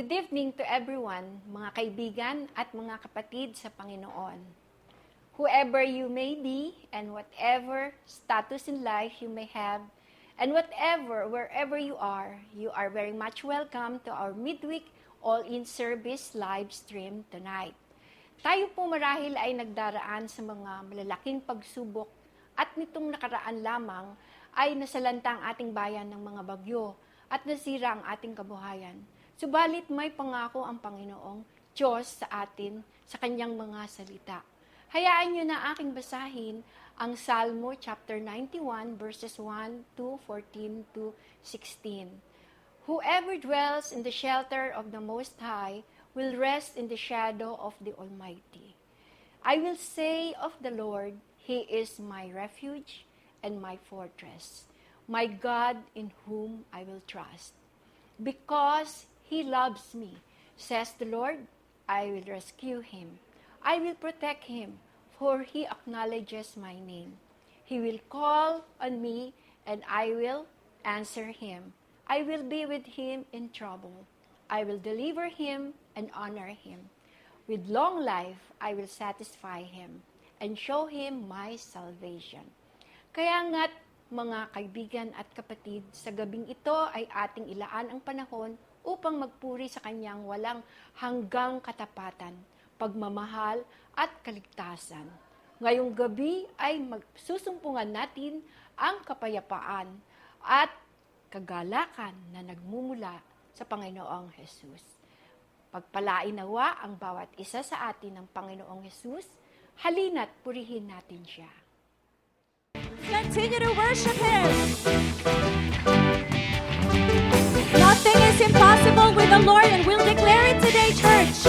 Good evening to everyone, mga kaibigan at mga kapatid sa Panginoon. Whoever you may be and whatever status in life you may have, and wherever you are very much welcome to our midweek all-in service live stream tonight. Tayo po marahil ay nagdaraan sa mga malalaking pagsubok at nitong nakaraan lamang ay nasalanta ang ating bayan ng mga bagyo at nasira ang ating kabuhayan. Subalit may pangako ang Panginoong Diyos sa atin sa kanyang mga salita. Hayaan niyo na aking basahin ang Salmo chapter 91 verses 1 to 14 to 16. Whoever dwells in the shelter of the Most High will rest in the shadow of the Almighty. I will say of the Lord, He is my refuge and my fortress, my God in whom I will trust. Because He loves me, says the Lord, I will rescue him. I will protect him, for he acknowledges my name. He will call on me, and I will answer him. I will be with him in trouble. I will deliver him and honor him. With long life, I will satisfy him and show him my salvation. Kaya nga't, mga kaibigan at kapatid, sa gabing ito ay ating ilaan ang panahon upang magpuri sa kanyang walang hanggang katapatan, pagmamahal at kaligtasan. Ngayong gabi ay magsusumpungan natin ang kapayapaan at kagalakan na nagmumula sa Panginoong Jesus. Pagpalain nawa ang bawat isa sa atin ng Panginoong Jesus, halina't purihin natin siya. Continue to worship Him. Nothing is impossible with the Lord, and we'll declare it today, church.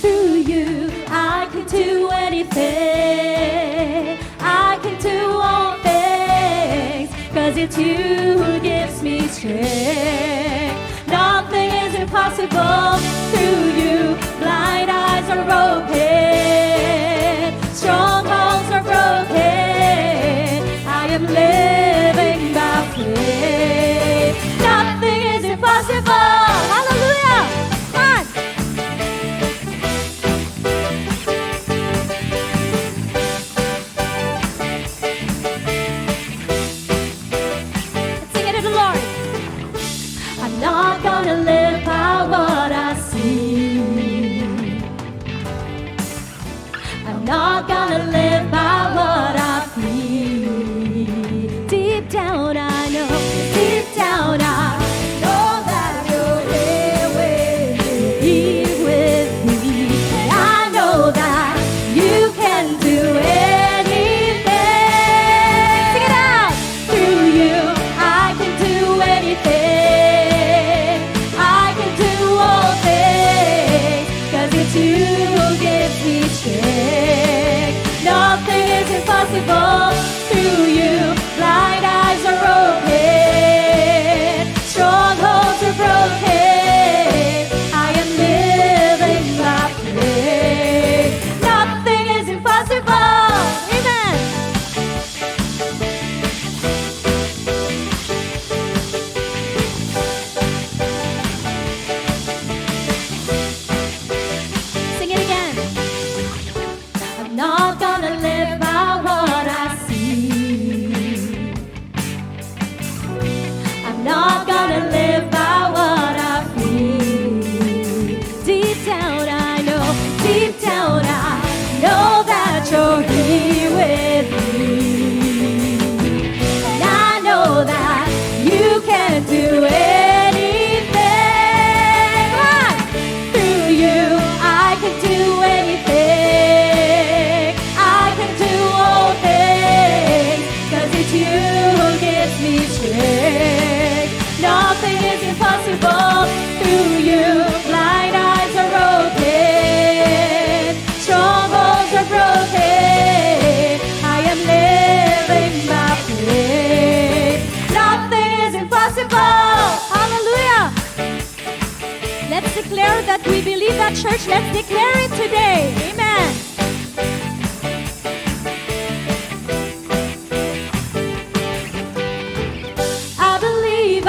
Through you, I can do anything. I can do all things, 'cause it's you who gives me strength. Nothing is impossible. Through you, blind eyes are open. Strongholds are broken. I am living by faith. Nothing is impossible. Hallelujah. Come on. Let's sing it to the Lord. I'm not gonna live by what I see. I'm not gonna live by what I feel. Deep down I know that you're here with me. And I know that you can do anything. Sing it out. Through you, I can do anything. I can do all things, 'cause it's you who gives me strength. Nothing is impossible. Through you, blind eyes are open. Strongholds are broken. I am living by faith. Nothing is impossible. Amen. Sing it again. I'm not gonna live by what I see. I'm not gonna live by what I feel. Deep down I know that you're here with me. And I know that you can do anything. Come on. Through you, I can do anything. I can do all things, 'cause it's you who gives me strength. Nothing is impossible. Through you, blind eyes are open. Strongholds are broken. I am living by faith. Nothing is impossible. Hallelujah. Let's declare that we believe that, church. Let's declare it today. Amen. I believe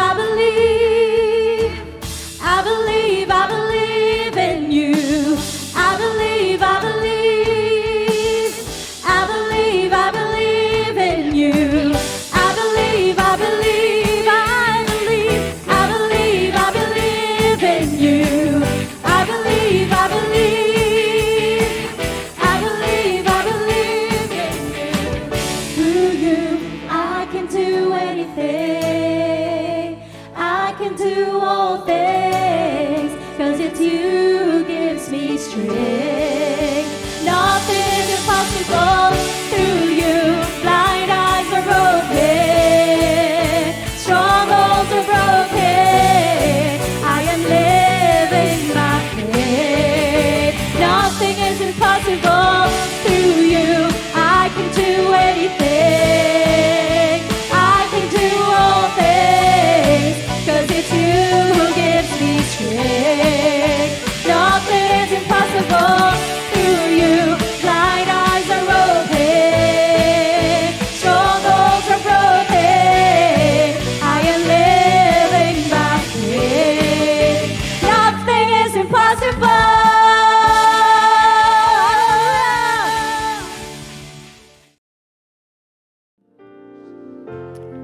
can do anything. I can do all things, 'cause it's you who gives me strength. Nothing is impossible through you. Blind eyes are open, strongholds are broken. I am living by faith. Nothing is impossible through you. I can do anything. I can do all things, 'cause it's you who gives me strength. Nothing is impossible through you. Blind eyes are open, strongholds are broken. I am living by faith. Nothing is impossible.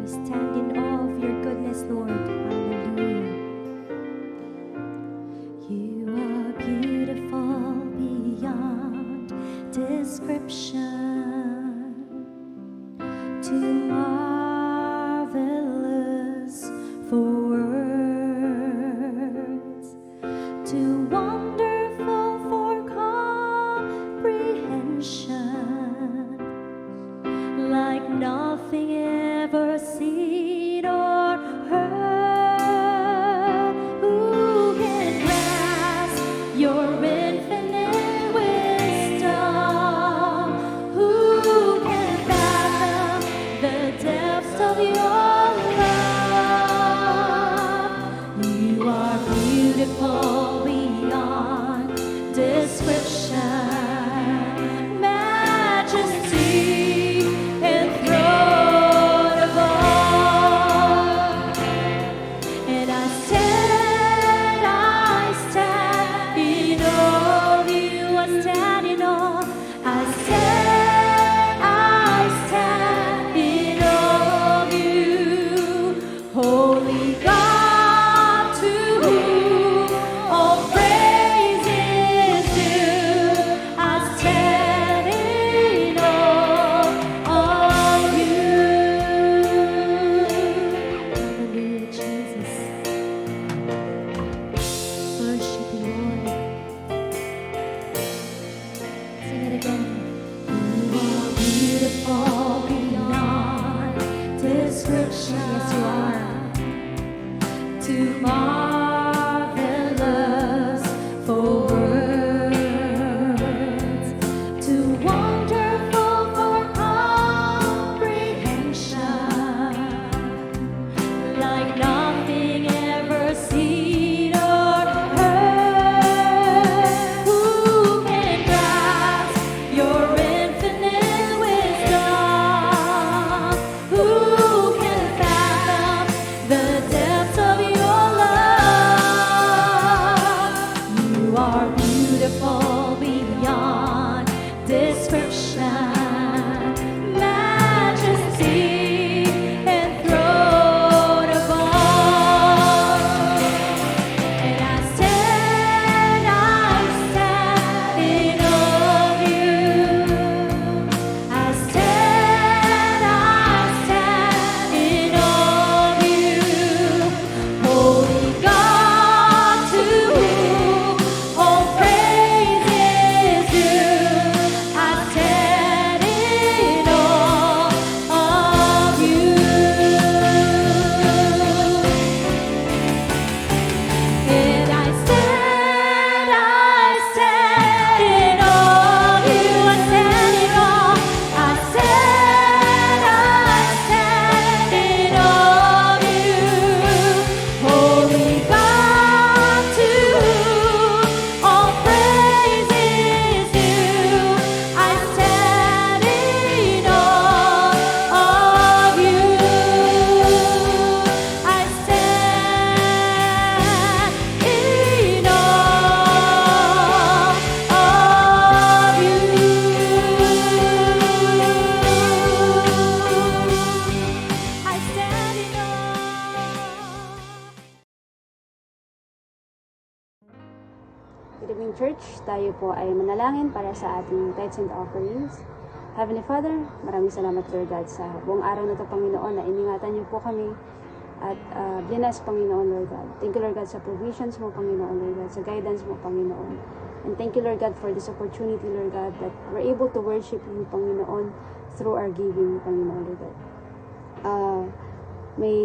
We stand in awe of your goodness, Lord. Hallelujah. You are beautiful beyond description, too marvelous for words, too wonderful for comprehension, like nothing ever seen or heard. Who can grasp your infinite wisdom? Who can fathom the depths of your love? You are beautiful beyond description, majesty enthroned above. And I stand in awe of you. I stand in awe. I stand in awe of you. Holy God, to whom all praise is due. I stand in awe of you. Hallelujah, Jesus. Worship you, Lord. Sing it again. You are beautiful beyond description. Yes, you are. Too marvelous for words, too wonderful for comprehension, like nothing ever seen or heard. Who can grasp your infinite wisdom? Who can fathom the depths of your love? You are beautiful beyond description, majesty enthroned above. And I stand in awe of you. I stand in awe of you. Holy God, to whom all praise is due. I stand in awe of you. And I stand in awe of you. I stand in awe. I stand in awe of you. Holy God, to whom all praise is due. I stand in awe of you. I stand in awe of you. I stand in awe. Good evening, Church. Tayo po ay manalangin para sa ating tithes and offerings. Heavenly Father, maraming salamat, Lord God, sa buong araw na ito, Panginoon, na iningatan niyo po kami at bless, Panginoon, Lord God. Thank you, Lord God, sa provisions mo, Panginoon, Lord God, sa guidance mo, Panginoon. And thank you, Lord God, for this opportunity, Lord God, that we're able to worship you, Panginoon, through our giving, Panginoon, Lord God. May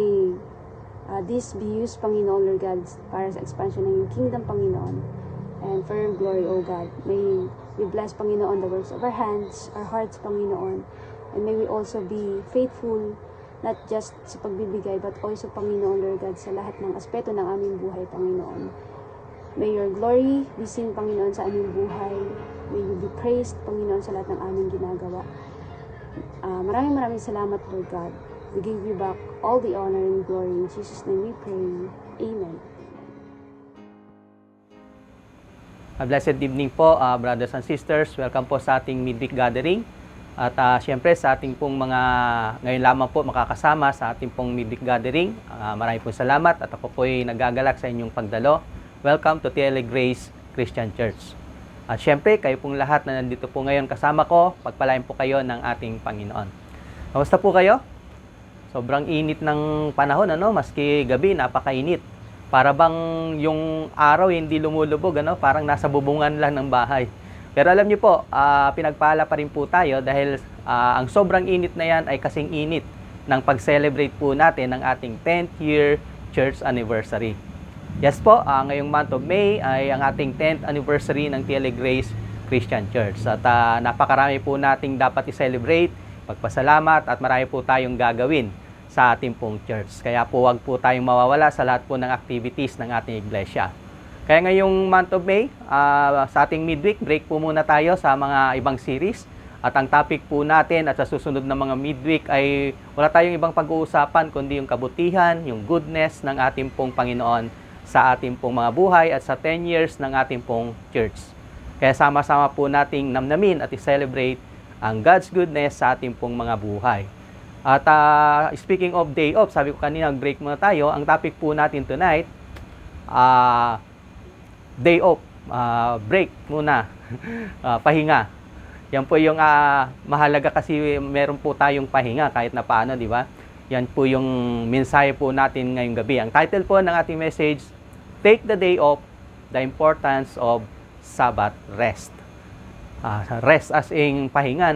this be used, Panginoon, Lord God, para sa expansion ng iyong kingdom, Panginoon. And for your glory, O God. May we bless, Panginoon, the works of our hands, our hearts, Panginoon. And may we also be faithful, not just sa pagbibigay, but also, Panginoon, Lord God, sa lahat ng aspeto ng aming buhay, Panginoon. May your glory be seen, Panginoon, sa aming buhay. May you be praised, Panginoon, sa lahat ng aming ginagawa. Maraming salamat, Lord God. We give you back all the honor and glory. In Jesus' name we pray. Amen. A blessed evening po, brothers and sisters. Welcome po sa ating midweek gathering. At syempre sa ating pong mga ngayon lamang po makakasama sa ating pong midweek gathering. Maraming po salamat at ako po ay nagagalak sa inyong pagdalo. Welcome to TLA Grace Christian Church. At syempre kayo pong lahat na nandito po ngayon kasama ko, pagpalain po kayo ng ating Panginoon. Kamusta po kayo? Sobrang init ng panahon, maski gabi napakainit. Para bang yung araw hindi lumulubog, parang nasa bubungan lang ng bahay. Pero alam niyo po, pinagpala pa rin po tayo dahil ang sobrang init na yan ay kasing init ng pag-celebrate po natin ng ating 10th year church anniversary. Yes po, ngayong month of May ay ang ating 10th anniversary ng TLA Grace Christian Church. At napakarami po nating dapat i-celebrate, magpasalamat at marami po tayong gagawin sa ating pong church. Kaya po wag po tayong mawawala sa lahat po ng activities ng ating iglesia. Kaya ngayong month of May, sa ating midweek, break po muna tayo sa mga ibang series. At ang topic po natin at sa susunod na mga midweek ay wala tayong ibang pag-uusapan kundi yung kabutihan, yung goodness ng ating pong Panginoon sa ating pong mga buhay at sa 10 years ng ating pong church. Kaya sama-sama po nating namnamin at i-celebrate ang God's goodness sa ating pong mga buhay. At speaking of day off, sabi ko kanina, break muna tayo. Ang topic po natin tonight, day off, break muna, pahinga. Yan po yung mahalaga kasi meron po tayong pahinga kahit na paano, di ba? Yan po yung mensahe po natin ngayong gabi. Ang title po ng ating message, Take the Day Off, The Importance of Sabbath Rest. Rest as in pahinga,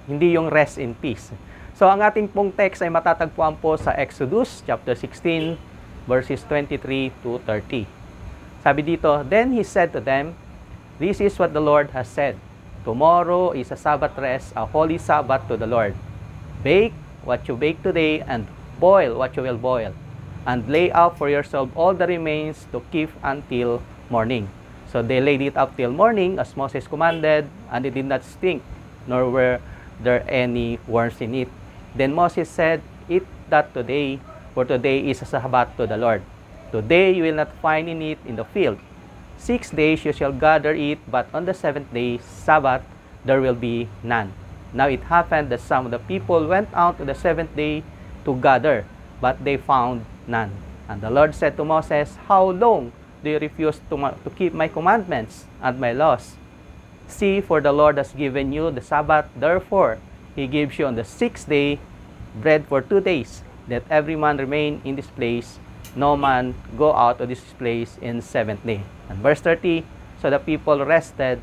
Hindi yung rest in peace. So, ang ating pong text ay matatagpuan po sa Exodus chapter 16, verses 23 to 30. Sabi dito, Then he said to them, This is what the Lord has said. Tomorrow is a Sabbath rest, a holy Sabbath to the Lord. Bake what you bake today, and boil what you will boil. And lay out for yourself all the remains to keep until morning. So they laid it up till morning, as Moses commanded, and it did not stink, nor were there any worms in it. Then Moses said, Eat that today, for today is a Sabbath to the Lord. Today you will not find in it in the field. 6 days you shall gather it, but on the 7th day, Sabbath, there will be none. Now it happened that some of the people went out on the 7th day to gather, but they found none. And the Lord said to Moses, How long do you refuse to keep my commandments and my laws? See, for the Lord has given you the Sabbath, therefore He gives you on the 6th day bread for 2 days. Let every man remain in this place, no man go out of this place in 7th day. And verse 30, So the people rested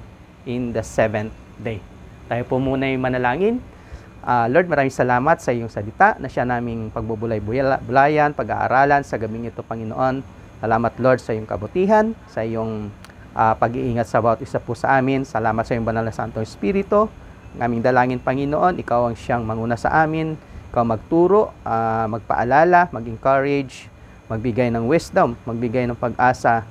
in the 7th day. Tayo po muna yung manalangin. Lord, maraming salamat sa iyong salita na siya naming pagbubulay-bulayan, pag-aaralan sa gabing ito, Panginoon. Salamat, Lord, sa iyong kabutihan, sa iyong pag-iingat sa bawat isa po sa amin. Salamat sa iyong banal na Santong Espiritu. Ang aming dalangin, Panginoon, ikaw ang siyang manguna sa amin. Ikaw magturo, magpaalala, mag-encourage, magbigay ng wisdom, magbigay ng pag-asa,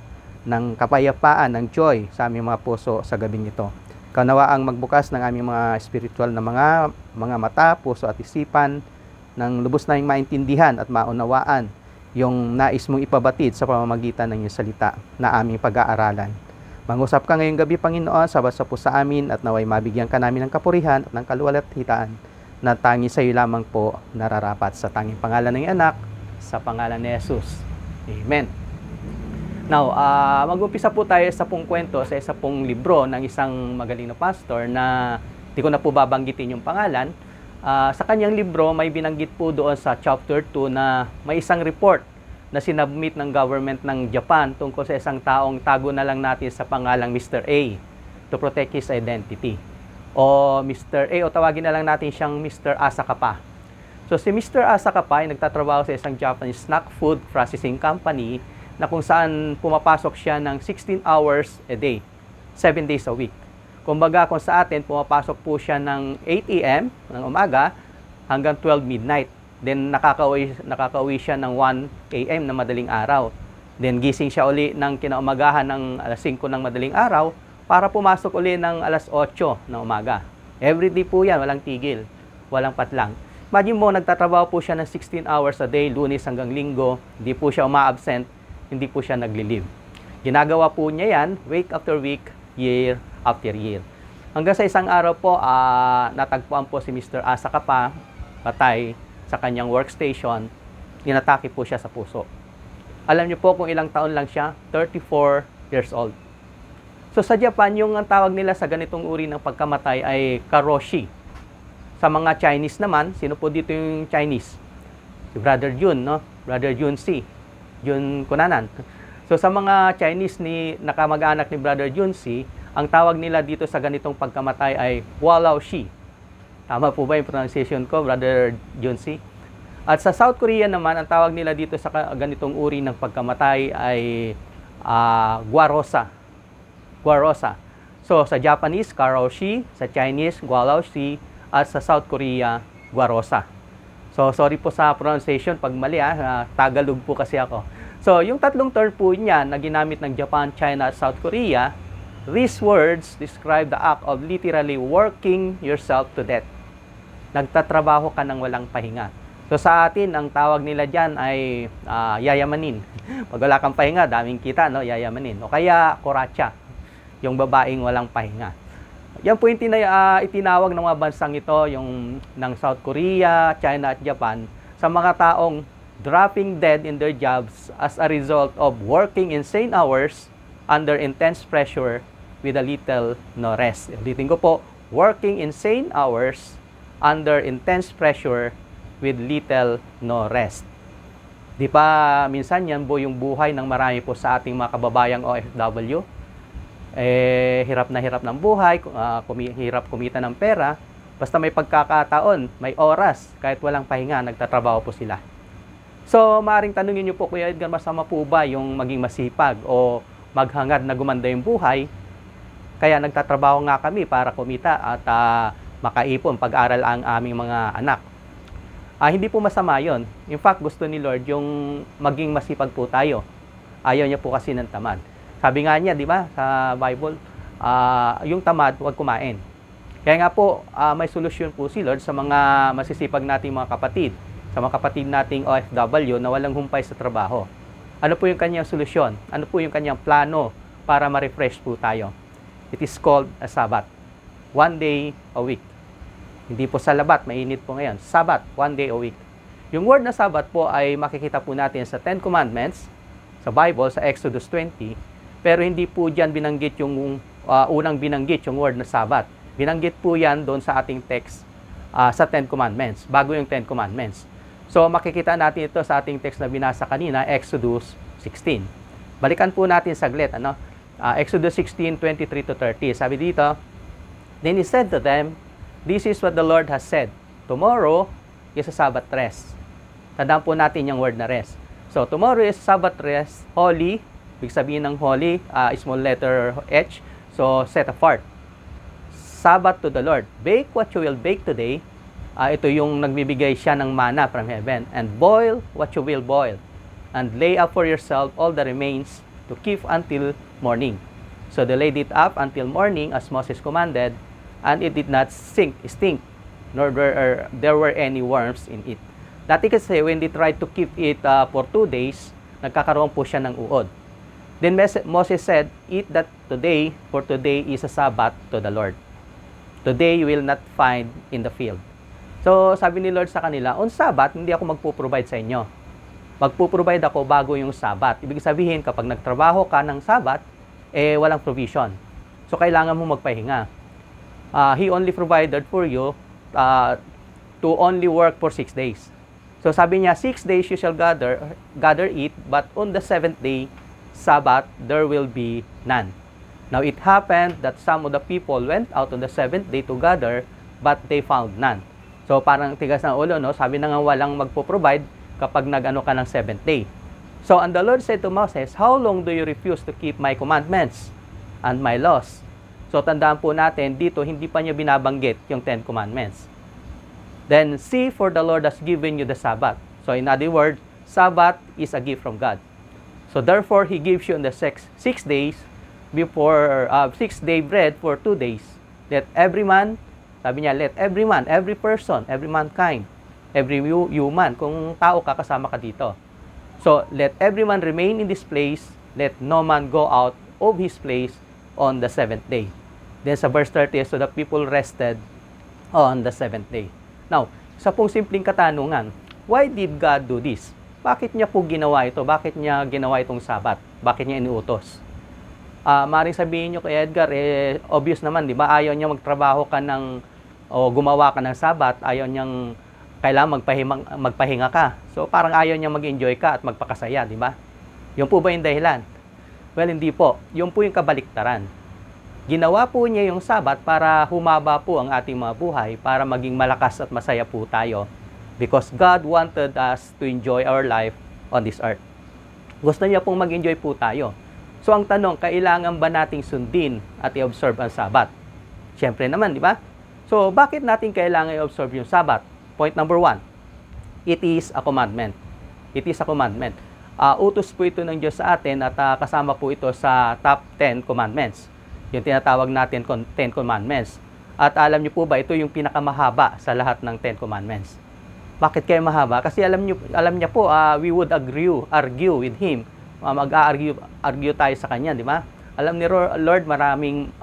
ng kapayapaan, ng joy sa aming mga puso sa gabing ito. Ikaw nawa ang magbukas ng aming mga spiritual na mga mata, puso at isipan, ng lubos na maintindihan at maunawaan yung nais mong ipabatid sa pamamagitan ng iyong salita na aming pag-aaralan. Mangusap ka ngayong gabi, Panginoon, sabat sa po sa amin at naway mabigyan ka namin ng kapurihan at ng kaluwalhatian na tangi sa iyo lamang po nararapat sa tanging pangalan ng anak, sa pangalan ni Jesus. Amen. Now, mag-umpisa po tayo sa pong kwento sa isa pong libro ng isang magaling na pastor na Hindi ko na po babanggitin yung pangalan. Sa kanyang libro, may binanggit po doon sa chapter 2 na may isang report na sinubmit ng government ng Japan tungkol sa isang taong tago na lang natin sa pangalang Mr. A to protect his identity. O Mr. A, o tawagin na lang natin siyang Mr. Asakapa. So si Mr. Asakapa ay nagtatrabaho sa isang Japanese snack food processing company na kung saan pumapasok siya ng 16 hours a day, 7 days a week. Kumbaga kung sa atin, pumapasok po siya ng 8 a.m. ng umaga hanggang 12 midnight. Then nakakauwi siya ng 1 a.m. na madaling araw. Then gising siya uli ng kinaumagahan ng alas 5 ng madaling araw para pumasok uli ng alas 8 ng umaga. Everyday po yan, walang tigil, walang patlang. Imagine mo, nagtatrabaho po siya ng 16 hours a day, Lunes hanggang Linggo, hindi po siya uma-absent, hindi po siya nagli-leave. Ginagawa po niya yan, week after week, year after year. Hanggang sa isang araw po, natagpuan po si Mr. Asakapa, patay sa kanyang workstation, inatake po siya sa puso. Alam niyo po kung ilang taon lang siya, 34 years old. So sa Japan, yung ang tawag nila sa ganitong uri ng pagkamatay ay karoshi. Sa mga Chinese naman, sino po dito yung Chinese? Si Brother Jun, no? Brother Jun Si, Jun Kunanan. So sa mga Chinese nakamag-anak ni Brother Jun Si, ang tawag nila dito sa ganitong pagkamatay ay Walao Shi. Tama po ba yung pronunciation ko, Brother Jun Si? At sa South Korea naman, ang tawag nila dito sa ganitong uri ng pagkamatay ay Gwarosa. Gwarosa. So sa Japanese, Karoshi, sa Chinese, Gwalaoshi, at sa South Korea, Gwarosa. So sorry po sa pronunciation pag mali, Tagalog po kasi ako. So yung tatlong term po niya na ginamit ng Japan, China, at South Korea, these words describe the act of literally working yourself to death. Nagtatrabaho ka ng walang pahinga. So sa atin, ang tawag nila dyan ay yayamanin. Pag wala kang pahinga, daming kita, no? Yayamanin. O kaya kuratsa, yung babaeng walang pahinga. Yan po yung itinawag ng mga bansang ito, yung ng South Korea, China at Japan, sa mga taong dropping dead in their jobs as a result of working insane hours under intense pressure with a little no rest. Ulitin ko po, working insane hours under intense pressure with little no rest. Di pa minsan yan po yung buhay ng marami po sa ating mga kababayang OFW. Hirap na hirap ng buhay, hirap kumita ng pera, basta may pagkakataon, may oras, kahit walang pahinga, nagtatrabaho po sila. So, maaaring tanungin niyo po, Kuya Edgar, masama po ba yung maging masipag o maghangad na gumanda yung buhay? Kaya nagtatrabaho nga kami para kumita at makaipon, pag-aral ang aming mga anak. Hindi po masama yon. In fact, gusto ni Lord yung maging masipag po tayo. Ayaw niya po kasi ng tamad. Sabi nga niya, di ba, sa Bible, yung tamad, huwag kumain. Kaya nga po, may solusyon po si Lord sa mga masisipag nating mga kapatid, sa mga kapatid nating OFW na walang humpay sa trabaho. Ano po yung kanyang solusyon? Ano po yung kanyang plano para ma-refresh po tayo? It is called a Sabbath. 1 day a week. Hindi po sa labat, mainit po ngayon. Sabbath, 1 day a week. Yung word na Sabbath po ay makikita po natin sa 10 Commandments, sa Bible, sa Exodus 20, pero hindi po dyan binanggit yung unang binanggit yung word na Sabbath. Binanggit po yan doon sa ating text sa 10 Commandments, bago yung 10 Commandments. So makikita natin ito sa ating text na binasa kanina, Exodus 16. Balikan po natin saglit, Exodus 16, 23 to 30. Sabi dito, "Then he said to them, 'This is what the Lord has said. Tomorrow is a Sabbath rest.'" Tandaan po natin yung word na rest. So, tomorrow is Sabbath rest, holy. Ibig sabihin ng holy, small letter H. So, set apart. Sabbath to the Lord. Bake what you will bake today. Ito yung nagbibigay siya ng manna from heaven. And boil what you will boil. And lay up for yourself all the remains to keep until morning. So, they laid it up until morning as Moses commanded. And it did not stink, nor there were any worms in it. Dati kasi when they tried to keep it for 2 days, nagkakaroon po siya ng uod. Then Moses said, "Eat that today, for today is a Sabbath to the Lord. Today you will not find in the field." So sabi ni Lord sa kanila, on Sabbath, hindi ako magpo-provide sa inyo. Magpo-provide ako bago yung Sabbath. Ibig sabihin, kapag nagtrabaho ka ng Sabbath, walang provision. So kailangan mo magpahinga. He only provided for you to only work for 6 days. So sabi niya, 6 days you shall gather eat, but on the 7th day, Sabbath, there will be none. Now it happened that some of the people went out on the 7th day to gather, but they found none. So parang tigas ng ulo, no? Sabi na nga walang magpo-provide kapag nag-ano ka ng 7th day. So and the Lord said to Moses, how long do you refuse to keep my commandments and my laws? So tandaan po natin, dito hindi pa niya binabanggit yung 10 commandments. Then see, for the Lord has given you the Sabbath. So in other words, Sabbath is a gift from God. So therefore, He gives you on the 6 days before 6-day bread for 2 days. Let every man, sabi niya, let every man, every person, every mankind, every human, kung tao ka, kasama ka dito. So let every man remain in this place, let no man go out of his place on the 7th day. Then sa verse 30, so the people rested on the 7th day. Now, sa pong simpleng katanungan, why did God do this? Bakit niya po ginawa ito? Bakit niya ginawa itong Sabat? Bakit niya inuutos? Maring sabihin niyo kay Edgar, obvious naman, di ba? Ayaw niya magtrabaho ka o gumawa ka ng Sabat, ayaw niyang kailangan magpahinga ka. So, parang ayaw niya mag-enjoy ka at magpakasaya, di ba? Yun po ba yung dahilan? Well, hindi po. Yun po yung kabaliktaran. Ginawa po niya yung Sabat para humaba po ang ating mga buhay, para maging malakas at masaya po tayo. Because God wanted us to enjoy our life on this earth. Gusto niya pong mag-enjoy po tayo. So ang tanong, kailangan ba nating sundin at i-observe ang Sabat? Siyempre naman, di ba? So bakit natin kailangan i-observe yung Sabat? Point number 1, it is a commandment. It is a commandment. Utos po ito ng Diyos sa atin at kasama po ito sa top 10 commandments. Yung tinatawag natin 10 commandments. At alam niyo po ba, ito yung pinakamahaba sa lahat ng 10 commandments. Bakit kaya mahaba? Kasi alam niya po, we would argue with Him. Mag-argue tayo sa Kanya, di ba? Alam ni Lord, maraming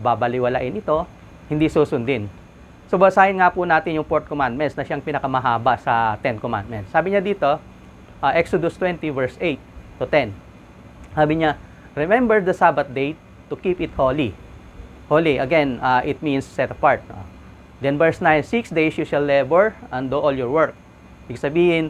babaliwalain ito, hindi susundin. So basahin nga po natin yung 4th commandments na siyang pinakamahaba sa 10 commandments. Sabi niya dito, Exodus 20 verse 8 to 10. Sabi niya, remember the Sabbath day to keep it holy. Holy, again, it means set apart. Then verse 9, 6 days you shall labor and do all your work. Ibig sabihin,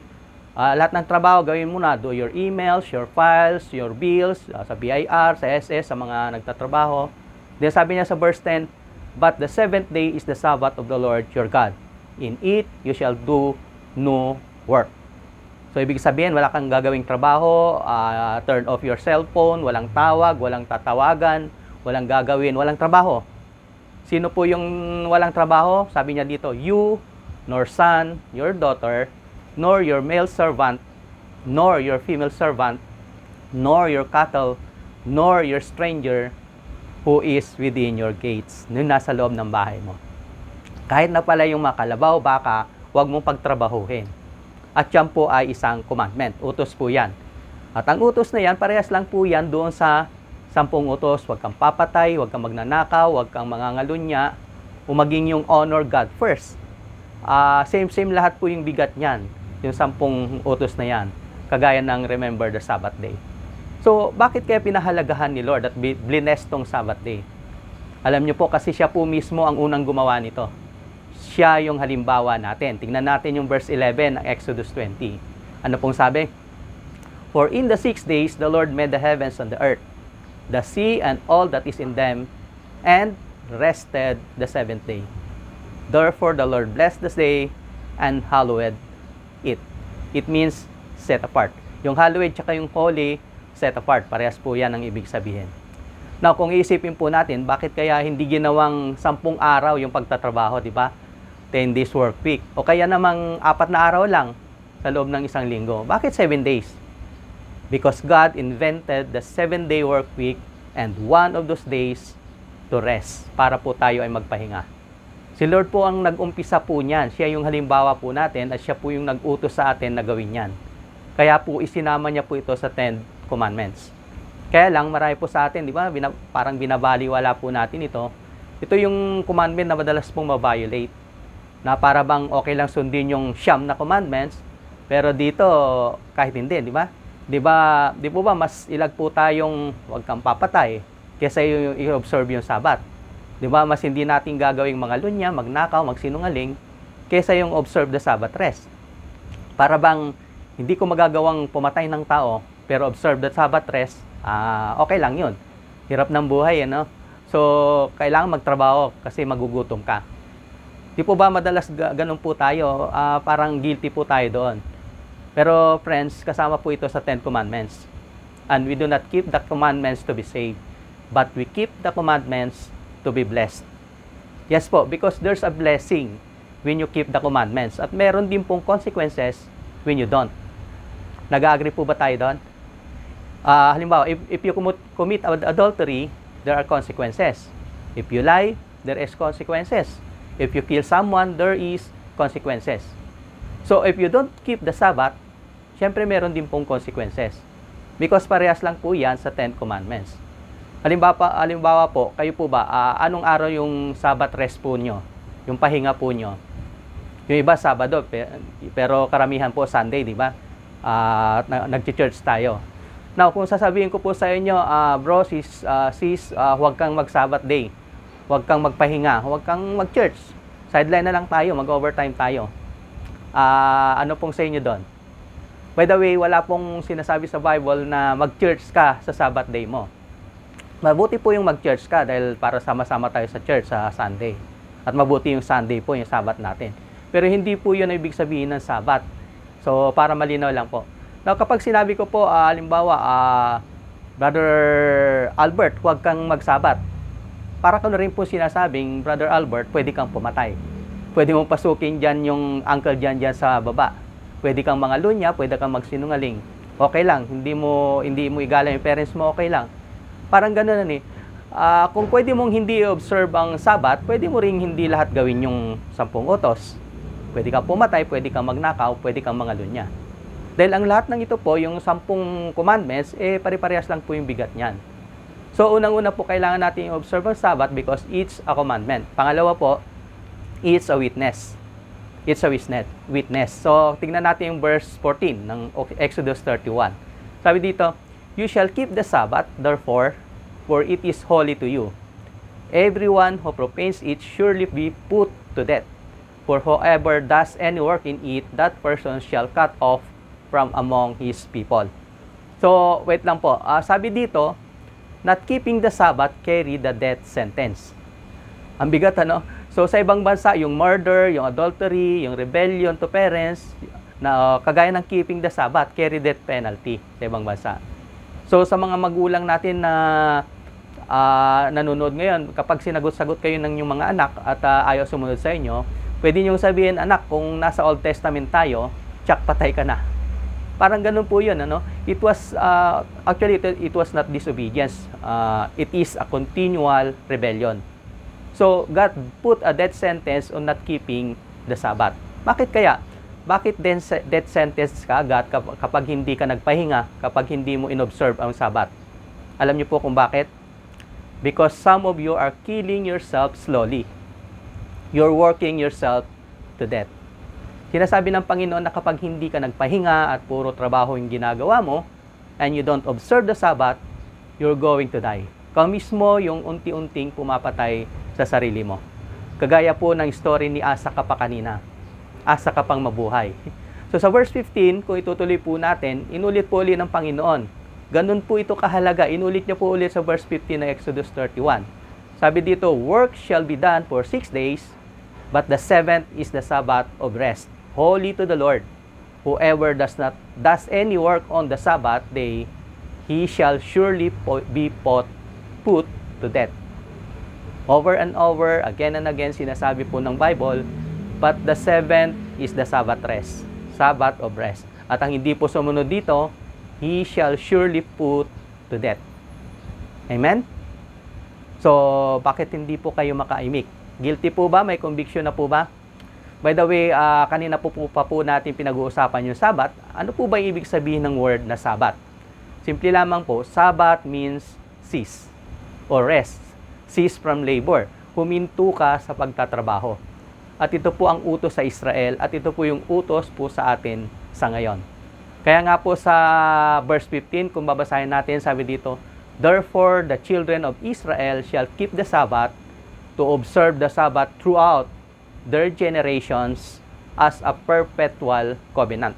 lahat ng trabaho gawin mo na. Do your emails, your files, your bills, sa BIR, sa SS, sa mga nagtatrabaho. Then sabi niya sa verse 10, but the 7th day is the Sabbath of the Lord your God. In it you shall do no work. So ibig sabihin, wala kang gagawing trabaho, turn off your cellphone, walang tawag, walang tatawagan, walang gagawin, walang trabaho. Sino po yung walang trabaho? Sabi niya dito, you, nor son, your daughter, nor your male servant, nor your female servant, nor your cattle, nor your stranger who is within your gates. Yung nasa loob ng bahay mo. Kahit na pala yung mga kalabaw, baka, huwag mong pagtrabahuhin. At yan po ay isang commandment. Utos po yan. At ang utos na yan, parehas lang po yan doon sa 10 utos. Huwag kang papatay, huwag kang magnanakaw, huwag kang mangangalunya, o maging yung honor God first. Same lahat po yung bigat niyan. Yung 10 utos na yan. Kagaya ng remember the Sabbath day. So, bakit kaya pinahalagahan ni Lord at blessed tong Sabbath day? Alam niyo po, kasi siya po mismo ang unang gumawa nito. Siya yung halimbawa natin. Tingnan natin yung verse 11 ng Exodus 20. Ano pong sabi? For in the 6 days, the Lord made the heavens and the earth, the sea and all that is in them, and rested the 7th day. Therefore, the Lord blessed the day and hallowed it. It means set apart. Yung hallowed tsaka yung holy, set apart. Parehas po yan ang ibig sabihin. Now, kung iisipin po natin, bakit kaya hindi ginawang 10 araw yung pagtatrabaho, di ba? 10 days work week. O kaya namang 4 na araw lang sa loob ng isang linggo. Bakit 7 days? Because God invented the 7-day work week and one of those days to rest para po tayo ay magpahinga. Si Lord po ang nag-umpisa po niyan. Siya yung halimbawa po natin at siya po yung nag-utos sa atin na gawin yan. Kaya po isinama niya po ito sa 10 commandments. Kaya lang marami po sa atin, di ba? Parang binabaliwala po natin ito. Ito yung commandment na madalas pong ma-violate. Na para bang okay lang sundin yung 9 na commandments, pero dito kahit hindi, di ba? Di po ba mas ilag po tayong huwag kang papatay kaysa yung i-observe yung Sabat? Di ba? Mas hindi natin gagawing mga lunya, magnakaw, magsinungaling, kesa yung observe the Sabbath rest. Para bang hindi ko magagawang pumatay ng tao, pero observe the Sabbath rest, okay lang yun. Hirap ng buhay, ano? So, kailangan magtrabaho kasi magugutom ka. Di po ba madalas ganun po tayo? Parang guilty po tayo doon. Pero friends, kasama po ito sa 10 Commandments. And we do not keep the commandments to be saved, but we keep the commandments to be blessed. Yes po, because there's a blessing when you keep the commandments. At meron din pong consequences when you don't. Nag-agree po ba tayo doon? Halimbawa, if you commit adultery, there are consequences. If you lie, there is consequences. If you kill someone, there is consequences. So, if you don't keep the Sabbath, syempre meron din pong consequences. Because parehas lang po yan sa 10 Commandments. Halimbawa po, kayo po ba, anong araw yung Sabbath rest po nyo? Yung pahinga po nyo? Yung iba, Sabado, pero karamihan po Sunday, di ba? Nag-church tayo. Now, kung sasabihin ko po sa inyo, bro, sis, huwag kang mag-Sabbath day. Huwag kang magpahinga. Huwag kang mag-church. Sideline na lang tayo. Mag-overtime tayo. Ano pong sa inyo doon? By the way, wala pong sinasabi sa Bible na mag-church ka sa Sabbath day mo. Mabuti po yung mag-church ka dahil para sama-sama tayo sa church sa Sunday. At mabuti yung Sunday po, yung Sabbath natin. Pero hindi po yun ang ibig sabihin ng Sabbath. So, para malinaw lang po. Now, kapag sinabi ko po, halimbawa, Brother Albert, huwag kang mag-Sabbath. Para ko na rin po sinasabing, Brother Albert, pwede kang pumatay. Pwede mong pasukin dyan yung uncle dyan sa baba. Pwede kang mga lunya, pwede kang magsinungaling. Okay lang, hindi mo igalang yung parents mo, okay lang. Parang gano'n na kung pwede mong hindi observe ang Sabbath, pwede mo rin hindi lahat gawin yung 10 utos. Pwede kang pumatay, pwede kang magnakaw, pwede kang mga lunya. Dahil ang lahat ng ito po, yung 10 commandments, pare-parehas lang po yung bigat niyan. So, unang-una po, kailangan natin i-observe ang Sabbath because it's a commandment. Pangalawa po, it's a witness. It's a witness. So, tingnan natin yung verse 14 ng Exodus 31. Sabi dito, you shall keep the Sabbath, therefore, for it is holy to you. Everyone who profanes it surely be put to death. For whoever does any work in it, that person shall cut off from among his people. So, wait lang po. Sabi dito, not keeping the Sabbath carry the death sentence. Ang bigat, ano? So, sa ibang bansa, yung murder, yung adultery, yung rebellion to parents, na kagaya ng keeping the Sabbath, carry death penalty sa ibang bansa. So, sa mga magulang natin na nanonood ngayon, kapag sinagot-sagot kayo ng yung mga anak at ayaw sumunod sa inyo, pwede niyong sabihin, anak, kung nasa Old Testament tayo, tsak, patay ka na. Parang ganun po yun, ano? It was, actually, it was not disobedience. It is a continual rebellion. So, God put a death sentence on not keeping the Sabbath. Bakit kaya? Bakit death sentence ka agad kapag hindi ka nagpahinga, kapag hindi mo inobserve ang Sabbath? Alam niyo po kung bakit? Because some of you are killing yourself slowly. You're working yourself to death. Sinasabi ng Panginoon na kapag hindi ka nagpahinga at puro trabaho yung ginagawa mo, and you don't observe the Sabbath, you're going to die. Ikaw mismo yung unti-unting pumapatay sa sarili mo. Kagaya po ng story ni Asa ka pa kanina. Asa ka pang mabuhay. So sa verse 15, kung itutuloy po natin, inulit po ulit ng Panginoon. Ganun po ito kahalaga. Inulit niya po ulit sa verse 15 ng Exodus 31. Sabi dito, work shall be done for 6 days, but the 7th is the Sabbath of rest, holy to the Lord. Whoever does any work on the Sabbath day, he shall surely be put to death. Over and over, again and again, sinasabi po ng Bible, but the 7th is the Sabbath rest, Sabbath of rest. At ang hindi po sumunod dito, he shall surely put to death. Amen? So, bakit hindi po kayo makaimik? Guilty po ba? May conviction na po ba? By the way, kanina po natin pinag-uusapan yung Sabbath. Ano po ba ibig sabihin ng word na Sabbath? Simple lamang po, Sabbath means cease or rest. Cease from labor. Huminto ka sa pagtatrabaho. At ito po ang utos sa Israel at ito po yung utos po sa atin sa ngayon. Kaya nga po sa verse 15, kung babasahin natin, sabi dito, therefore the children of Israel shall keep the Sabbath to observe the Sabbath throughout their generations as a perpetual covenant.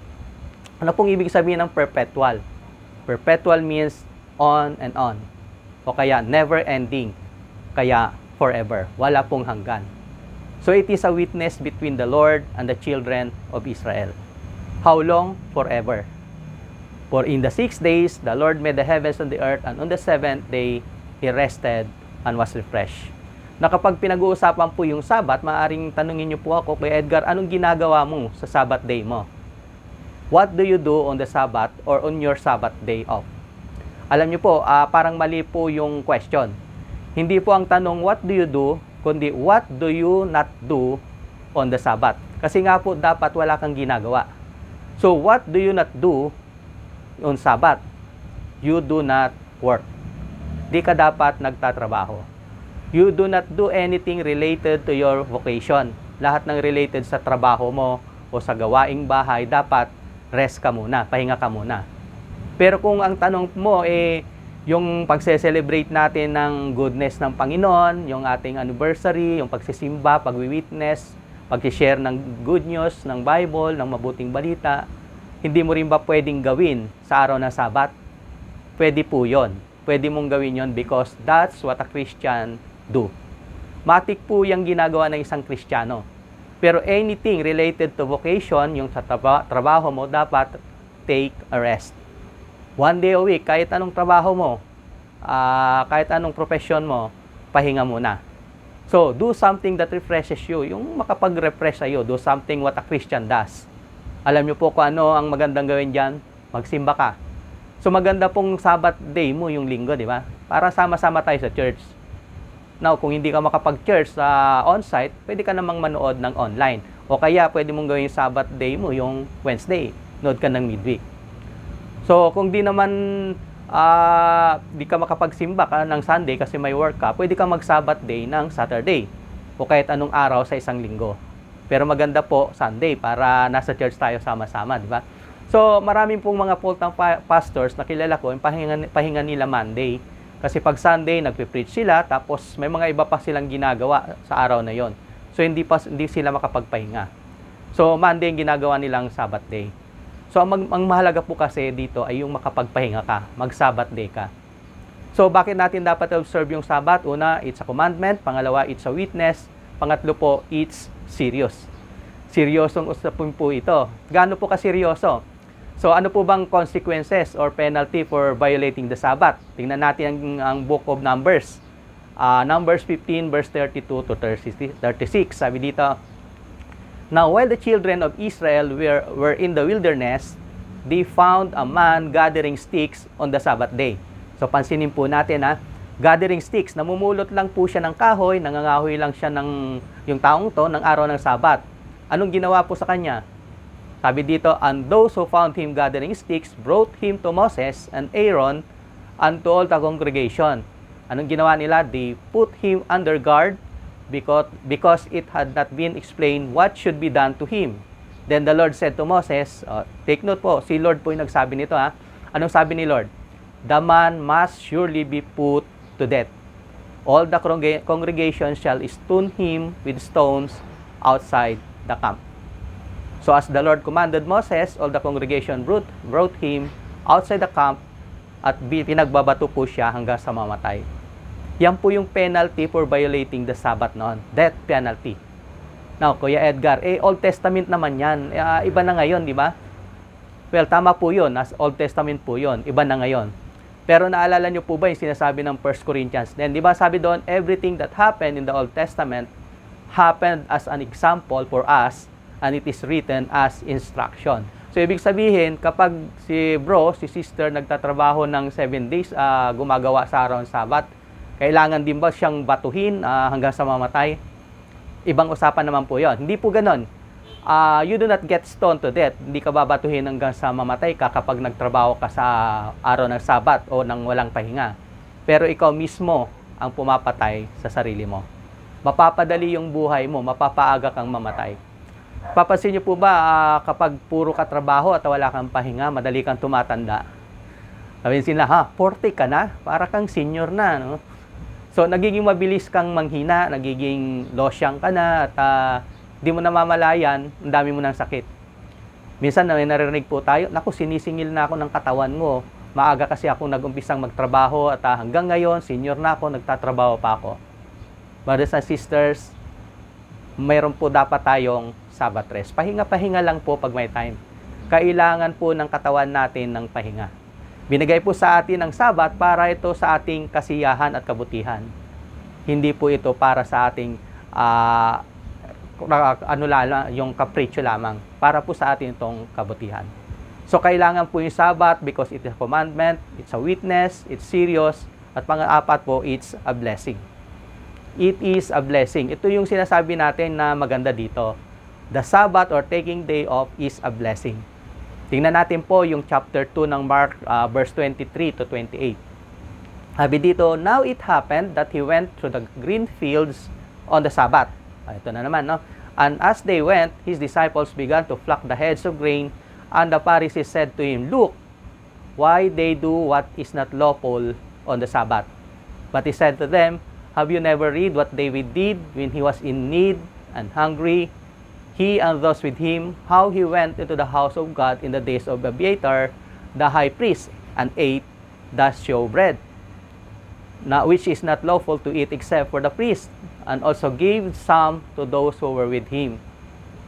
Ano pong ibig sabihin ng perpetual? Perpetual means on and on. O kaya never ending. Kaya forever. Wala pong hanggan. So it is a witness between the Lord and the children of Israel. How long? Forever. For in the 6 days, the Lord made the heavens and the earth, and on the 7th day, He rested and was refreshed. Na kapag pinag-uusapan po yung Sabbath, maaaring tanungin niyo po ako, kay Edgar, anong ginagawa mo sa Sabbath day mo? What do you do on the Sabbath or on your Sabbath day off? Alam niyo po, parang mali po yung question. Hindi po ang tanong, what do you do, kundi what do you not do on the Sabbath? Kasi nga po, dapat wala kang ginagawa. So, what do you not do on Sabbath? You do not work. Di ka dapat nagtatrabaho. You do not do anything related to your vocation. Lahat ng related sa trabaho mo o sa gawaing bahay, dapat rest ka muna, pahinga ka muna. Pero kung ang tanong mo yung pagse-celebrate natin ng goodness ng Panginoon, yung ating anniversary, yung pagsisimba, pagwi-witness, pag-share ng good news, ng Bible, ng mabuting balita, hindi mo rin ba pwedeng gawin sa araw ng Sabat? Pwede po yun. Pwede mong gawin yon because that's what a Christian do. Matik po yung ginagawa ng isang Kristiyano. Pero anything related to vocation, yung sa trabaho mo, dapat take a rest. 1 day a week, kahit anong trabaho mo, kahit anong profession mo, pahinga muna. So, do something that refreshes you. Yung makapag-refresh sa'yo, do something what a Christian does. Alam niyo po kung ano ang magandang gawin dyan? Magsimba ka. So, maganda pong Sabbath day mo yung linggo, di ba? Para sama-sama tayo sa church. Now, kung hindi ka makapag-church sa on-site, pwede ka namang manood ng online. O kaya, pwede mong gawin yung Sabbath day mo yung Wednesday. Nood ka ng midweek. So, kung di naman di ka makapagsimba ka ng Sunday kasi may work ka, pwede ka mag-Sabbath day ng Saturday. O kahit anong araw sa isang linggo. Pero maganda po Sunday para nasa church tayo sama-sama, di ba? So, maraming pong mga full-time pastors na kilala ko, yung pahinga nila Monday. Kasi pag Sunday, nagpe-preach sila, tapos may mga iba pa silang ginagawa sa araw na yon. So, hindi sila makapagpahinga. So, Monday yung ginagawa nilang Sabbath day. So, ang mahalaga po kasi dito ay yung makapagpahinga ka, mag-Sabbath day ka. So, bakit natin dapat observe yung Sabbath? Una, it's a commandment. Pangalawa, it's a witness. Pangatlo po, it's serious. Seryosong usapin po ito. Gaano po kaseryoso? So, ano po bang consequences or penalty for violating the Sabbath? Tingnan natin ang Book of Numbers. Numbers 15, verse 32 to 36. Sabi dito, now, while the children of Israel were in the wilderness, they found a man gathering sticks on the Sabbath day. So, pansinin po natin gathering sticks. Namumulot lang po siya ng kahoy, nangangahoy lang siya yung taong to ng araw ng Sabbath. Anong ginawa po sa kanya? Sabi dito, and those who found him gathering sticks brought him to Moses and Aaron and to all the congregation. Anong ginawa nila? They put him under guard because it had not been explained what should be done to him. Then the Lord said to Moses, take note po, si Lord po yung nagsabi nito Anong sabi ni Lord? The man must surely be put to death. All the congregation shall stone him with stones outside the camp. So as the Lord commanded Moses, all the congregation brought him outside the camp at pinagbabato po siya hanggang sa mamatay. Yan po yung penalty for violating the Sabbath noon. Death penalty. Now, Kuya Edgar, Old Testament naman yan. Iba na ngayon, di ba? Well, tama po yun. As Old Testament po yun. Iba na ngayon. Pero naalala nyo po ba yung sinasabi ng 1 Corinthians? Then, di ba sabi doon, everything that happened in the Old Testament happened as an example for us and it is written as instruction. So, ibig sabihin, kapag si sister, nagtatrabaho ng 7 days, gumagawa sa araw ng Sabat, kailangan din ba siyang batuhin hanggang sa mamatay? Ibang usapan naman po yon. Hindi po ganon. You do not get stoned to death. Hindi ka babatuhin hanggang sa mamatay ka kapag nagtrabaho ka sa araw ng Sabat o nang walang pahinga. Pero ikaw mismo ang pumapatay sa sarili mo. Mapapadali yung buhay mo, mapapaaga kang mamatay. Papansin niyo po ba kapag puro ka trabaho at wala kang pahinga, madali kang tumatanda? Sabihin sila, 40 ka na? Para kang senior na, no? So, nagiging mabilis kang manghina, nagiging losyang ka na, at di mo namamalayan, ang dami mo ng sakit. Minsan, may naririnig po tayo, naku, sinisingil na ako ng katawan mo. Maaga kasi ako nag-umpisang magtrabaho at hanggang ngayon, senior na ako, nagtatrabaho pa ako. Brothers and sisters, mayroon po dapat tayong Sabbath rest. Pahinga-pahinga lang po pag may time. Kailangan po ng katawan natin ng pahinga. Binigay po sa atin ang Sabbath para ito sa ating kasiyahan at kabutihan. Hindi po ito para sa ating yung kapritsyo lamang. Para po sa atin itong kabutihan. So, kailangan po yung Sabbath because it is a commandment, it's a witness, it's serious, at pang-apat po, it's a blessing. It is a blessing. Ito yung sinasabi natin na maganda dito. The Sabbath or taking day off is a blessing. Tingnan natin po yung chapter 2 ng Mark, verse 23 to 28. Sabi dito, now it happened that he went through the green fields on the Sabbath. Ito na naman, no? And as they went, his disciples began to pluck the heads of grain. And the Pharisees said to him, look, why they do what is not lawful on the Sabbath. But he said to them, have you never read what David did when he was in need and hungry, he and those with him, how he went into the house of God in the days of Abiathar, the high priest, and ate the showbread, which is not lawful to eat except for the priest, and also gave some to those who were with him.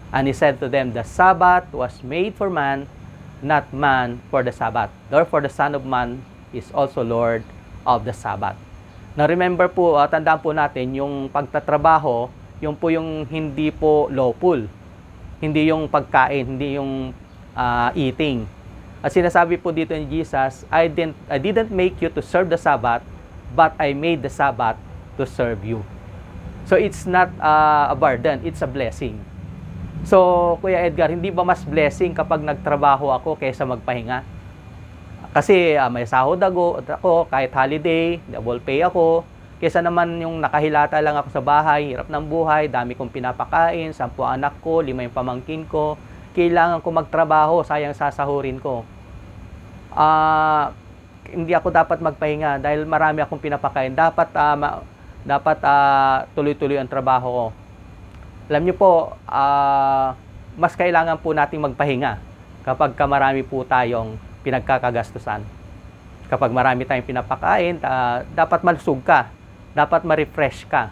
And he said to them, the Sabbath was made for man, not man for the Sabbath. Therefore, the Son of Man is also Lord of the Sabbath. Now, remember po, tandaan po natin, yung pagtatrabaho, yung po yung hindi po lawful. Hindi yung pagkain, hindi yung eating. At sinasabi po dito ni Jesus, I didn't make you to serve the Sabbath, but I made the Sabbath to serve you. So, it's not a burden, it's a blessing. So, Kuya Edgar, hindi ba mas blessing kapag nagtrabaho ako kaysa magpahinga? Kasi may sahod ako, kahit holiday, double pay ako. Kaysa naman yung nakahilata lang ako sa bahay, hirap ng buhay, dami kong pinapakain, 10 anak ko, 5 yung pamangkin ko. Kailangan ko magtrabaho, sayang sasahurin ko. Hindi ako dapat magpahinga dahil marami akong pinapakain. Dapat tuloy-tuloy ang trabaho ko. Alam niyo po, mas kailangan po nating magpahinga kapag marami po tayong pinagkakagastusan. Kapag marami tayong pinapakain, dapat malusog ka. Dapat ma-refresh ka.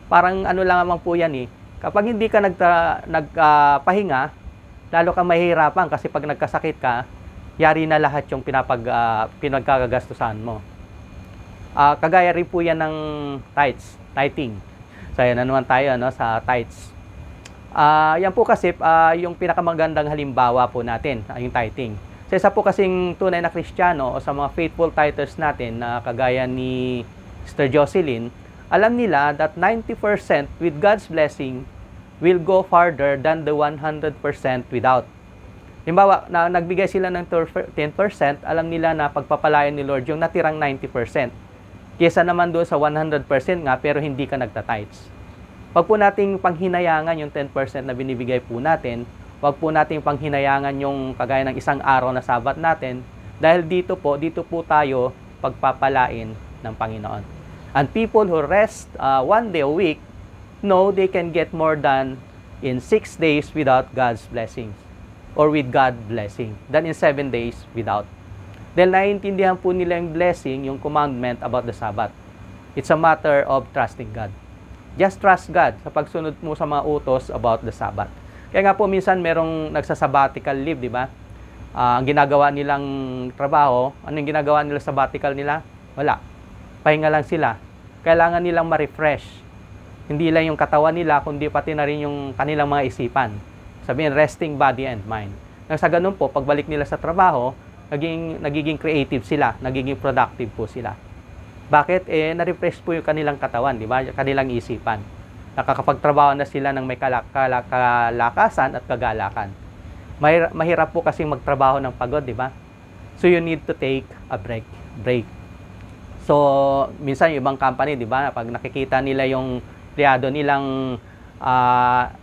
Parang ano lang naman po yan eh. Kapag hindi ka nagpahinga, lalo kang mahihirapan kasi pag nagkasakit ka, yari na lahat yung pinagkakagastusan mo. Kagaya rin po yan ng tithing. So, yan na naman tayo sa tithes. Yan po kasi yung pinakamagandang halimbawa po natin, yung tithing. Sa isa po kasing tunay na Kristiyano o sa mga faithful tithers natin na kagaya ni Sister Jocelyn, alam nila that 90% with God's blessing will go farther than the 100% without. Halimbawa, na nagbigay sila ng 10%, alam nila na pagpapalayan ni Lord yung natirang 90%. Kesa naman doon sa 100% nga pero hindi ka nagta-tithes. Wag po nating panghinayangan yung 10% na binibigay po natin. Wag po nating panghinayangan yung kagaya ng isang araw na Sabat natin dahil dito po tayo pagpapalain ng Panginoon. And people who rest 1 day a week know they can get more than in 6 days without God's blessings or with God blessing than in 7 days without. Dahil naiintindihan po nila yung blessing, yung commandment about the Sabbath. It's a matter of trusting God. Just trust God sa pagsunod mo sa mga utos about the Sabbath. Kaya nga po minsan merong nagsasabbatical leave, di ba? Ang ginagawa nilang trabaho, anong ginagawa nila sa sabbatical nila? Wala. Pahinga lang sila. Kailangan nilang ma-refresh. Hindi lang yung katawan nila, kundi pati na rin yung kanilang mga isipan. Sabihin, resting body and mind. Nang sa ganun po, pagbalik nila sa trabaho, nagiging creative sila, nagiging productive po sila. Bakit? Na-refresh po yung kanilang katawan, di ba? Kanilang isipan. Nakakapagtrabaho na sila ng may kalakasan at kagalakan. Mahirap po kasing magtrabaho ng pagod, di ba? So you need to take a break. So, minsan yung ibang company, di ba? Pag nakikita nila yung empleyado nilang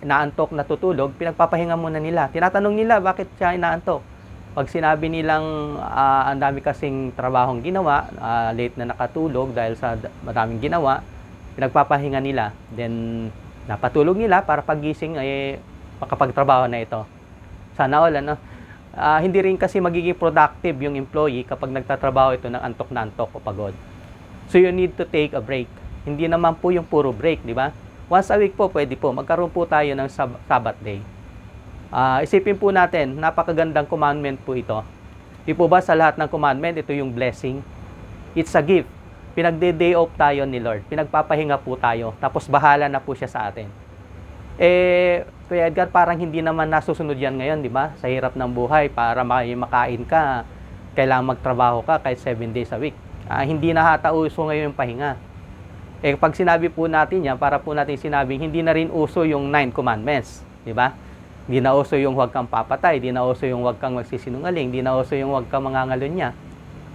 naantok, natutulog, pinagpapahinga muna nila. Tinatanong nila, bakit siya inaantok? Pag sinabi nilang ang dami kasing trabahong ginawa, late na nakatulog dahil sa maraming ginawa, pinagpapahinga nila. Then, napatulog nila para pagising ay makapagtrabaho na ito. Sana all, ano? Hindi rin kasi magiging productive yung employee kapag nagtatrabaho ito ng antok na antok o pagod. So, you need to take a break. Hindi naman po yung puro break, di ba? Once a week po, pwede po. Magkaroon po tayo ng Sabbath day. Isipin po natin, napakagandang commandment po ito. Di po ba sa lahat ng commandment, ito yung blessing? It's a gift. Pinagde-day off tayo ni Lord. Pinagpapahinga po tayo. Tapos bahala na po siya sa atin. Kuya Edgar, parang hindi naman nasusunod yan ngayon, di ba? Sa hirap ng buhay, para makain ka, kailangan magtrabaho ka kahit 7 days a week. Hindi na hata uso ngayon yung pahinga. Pag sinabi po natin yan, para po natin sinabing, hindi na rin uso yung 9 commandments. Di ba? Hindi na uso yung huwag kang papatay, hindi na uso yung huwag kang magsisinungaling, hindi na uso yung huwag kang mangangalunya.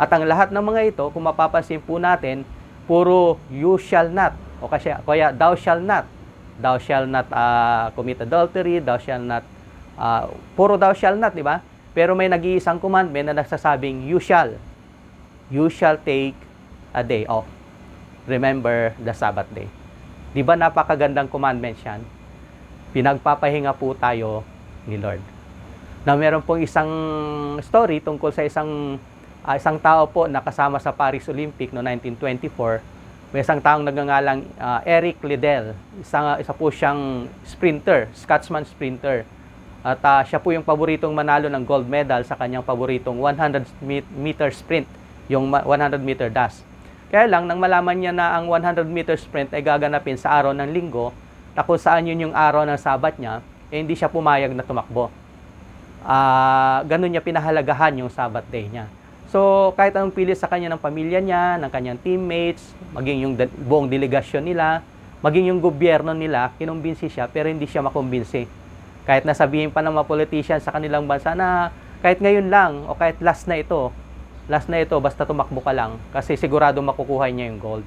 At ang lahat ng mga ito, kung mapapansin po natin, puro you shall not, o kaya thou shall not. Thou shall not commit adultery, thou shall not, puro thou shall not, di ba? Pero may nag-iisang commandment na nagsasabing you shall. You shall take a day off. Remember the Sabbath day. Di ba napakagandang commandment yan? Pinagpapahinga po tayo ni Lord. Na meron pong isang story tungkol sa isang tao po na kasama sa Paris Olympic no 1924. May isang taong nagngangalang Eric Liddell. Isa po siyang sprinter, Scotsman sprinter. At siya po yung paboritong manalo ng gold medal sa kanyang paboritong 100 meter sprint, yung 100 meter dash. Kaya lang, nang malaman niya na ang 100 meter sprint ay gaganapin sa araw ng linggo, na kung saan yun yung araw ng Sabat niya, hindi siya pumayag na tumakbo. Ganun niya pinahalagahan yung Sabbath day niya. So, kahit anong pilit sa kanya ng pamilya niya, ng kanyang teammates, maging yung buong delegasyon nila, maging yung gobyerno nila, kinumbinsi siya, pero hindi siya makumbinsi. Kahit nasabihin pa ng mga politician sa kanilang bansa na kahit ngayon lang, o kahit last na ito, basta tumakbo ka lang, kasi sigurado makukuha niya yung gold.